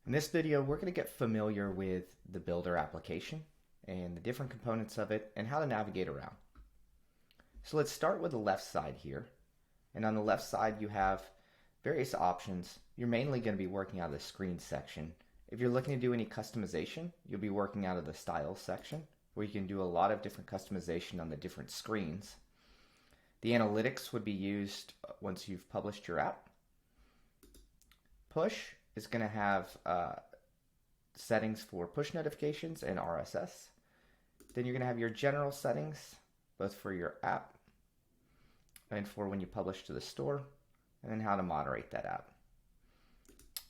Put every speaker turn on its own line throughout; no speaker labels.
In this video, we're going to get familiar with the Builder application and the different components of it and how to navigate around. So let's start with the left side here. And on the left side, you have various options. You're mainly going to be working out of the screen section. If you're looking to do any customization, you'll be working out of the styles section, where you can do a lot of different customization on the different screens. The analytics would be used once you've published your app. Push is going to have settings for push notifications and RSS. Then you're going to have your general settings, both for your app and for when you publish to the store, and then how to moderate that app.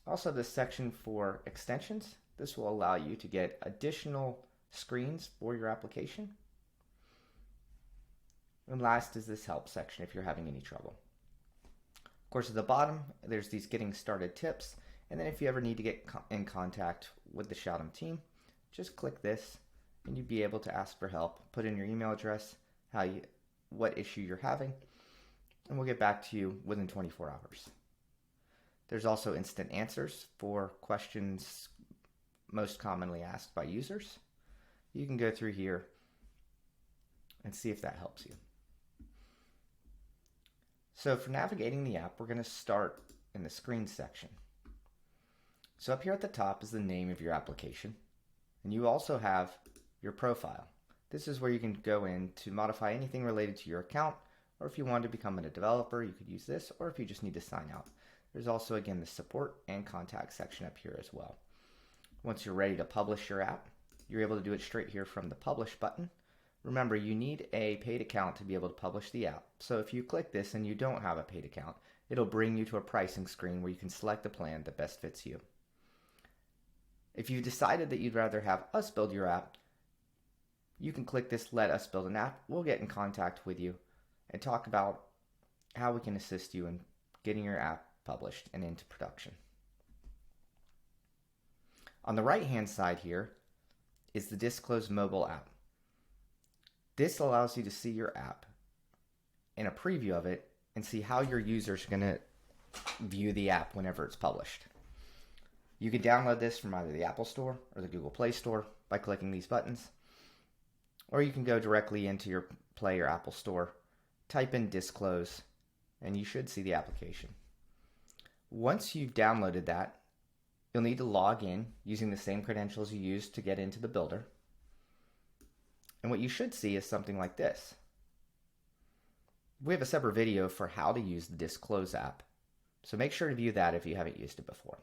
Also, this section for extensions. This will allow you to get additional screens for your application. And last is this help section if you're having any trouble. Of course, at the bottom, there's these getting started tips. And then if you ever need to get in contact with the Shoutem team, just click this and you'd be able to ask for help. Put in your email address, what issue you're having, and we'll get back to you within 24 hours. There's also instant answers for questions most commonly asked by users. You can go through here and see if that helps you. So for navigating the app, we're going to start in the screen section. So up here at the top is the name of your application, and you also have your profile. This is where you can go in to modify anything related to your account, or if you want to become a developer, you could use this, or if you just need to sign out. There's also, again, the support and contact section up here as well. Once you're ready to publish your app, you're able to do it straight here from the publish button. Remember, you need a paid account to be able to publish the app. So if you click this and you don't have a paid account, it'll bring you to a pricing screen where you can select the plan that best fits you. If you've decided that you'd rather have us build your app, you can click this Let Us Build an App. We'll get in contact with you and talk about how we can assist you in getting your app published and into production. On the right-hand side here is the Disclose mobile app. This allows you to see your app in a preview of it and see how your users are going to view the app whenever it's published. You can download this from either the Apple Store or the Google Play Store by clicking these buttons, or you can go directly into your Play or Apple Store, type in Disclose, and you should see the application. Once you've downloaded that, you'll need to log in using the same credentials you used to get into the builder. And what you should see is something like this. We have a separate video for how to use the Disclose app, so make sure to view that if you haven't used it before.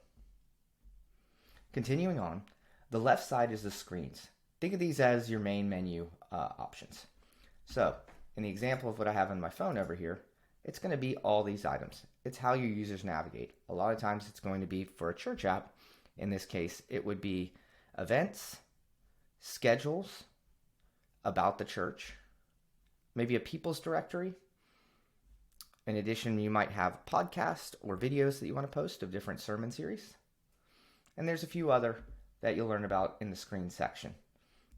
Continuing on, the left side is the screens. Think of these as your main menu options. So, in the example of what I have on my phone over here, it's going to be all these items. It's how your users navigate. A lot of times it's going to be for a church app. In this case, it would be events, schedules, about the church, maybe a people's directory. In addition, you might have podcasts or videos that you want to post of different sermon series. And there's a few other that you'll learn about in the screen section.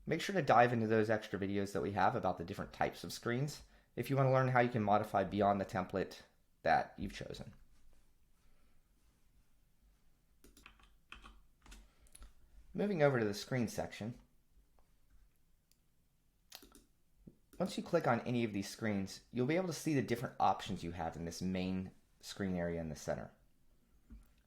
Make sure to dive into those extra videos that we have about the different types of screens if you want to learn how you can modify beyond the template that you've chosen. Moving over to the screen section. Once you click on any of these screens, you'll be able to see the different options you have in this main screen area in the center.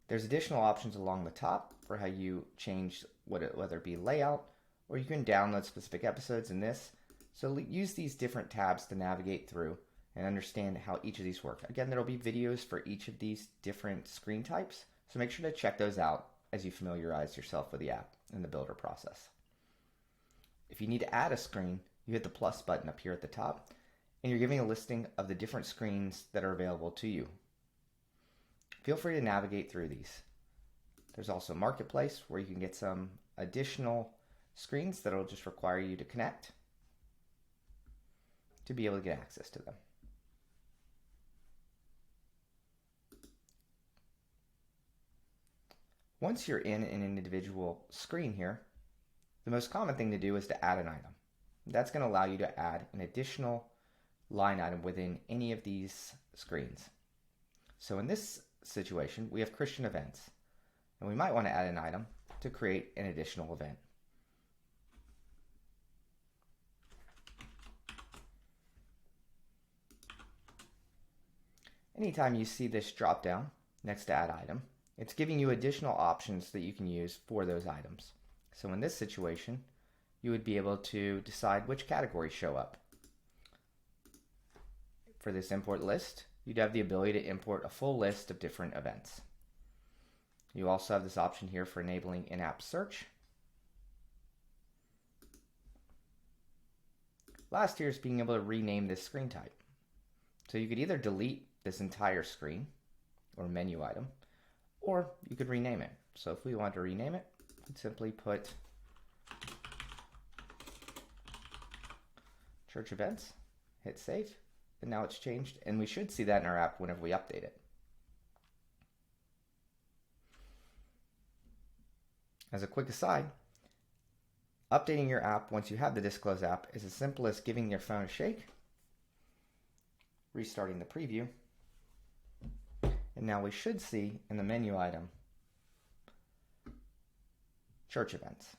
There's additional options along the top for how you change whether it be layout, or you can download specific episodes in this. So use these different tabs to navigate through and understand how each of these work. Again, there will be videos for each of these different screen types, so make sure to check those out as you familiarize yourself with the app and the builder process. If you need to add a screen, you hit the plus button up here at the top, and you're giving a listing of the different screens that are available to you. Feel free to navigate through these. There's also Marketplace, where you can get some additional screens that will just require you to connect to be able to get access to them. Once you're in an individual screen here, the most common thing to do is to add an item. That's going to allow you to add an additional line item within any of these screens. So in this situation, we have Christian events, and we might want to add an item to create an additional event. Anytime you see this drop down next to add item, it's giving you additional options that you can use for those items. So in this situation, you would be able to decide which categories show up. For this import list, you'd have the ability to import a full list of different events. You also have this option here for enabling in-app search. Last here is being able to rename this screen type. So you could either delete this entire screen or menu item, or you could rename it. So if we want to rename it, we'd simply put church events, hit save, and now it's changed, and we should see that in our app whenever we update it. As a quick aside, updating your app once you have the Disclose app is as simple as giving your phone a shake, restarting the preview, and now we should see in the menu item church events.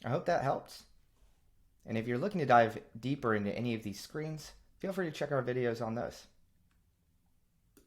I hope that helps. And if you're looking to dive deeper into any of these screens, feel free to check our videos on those.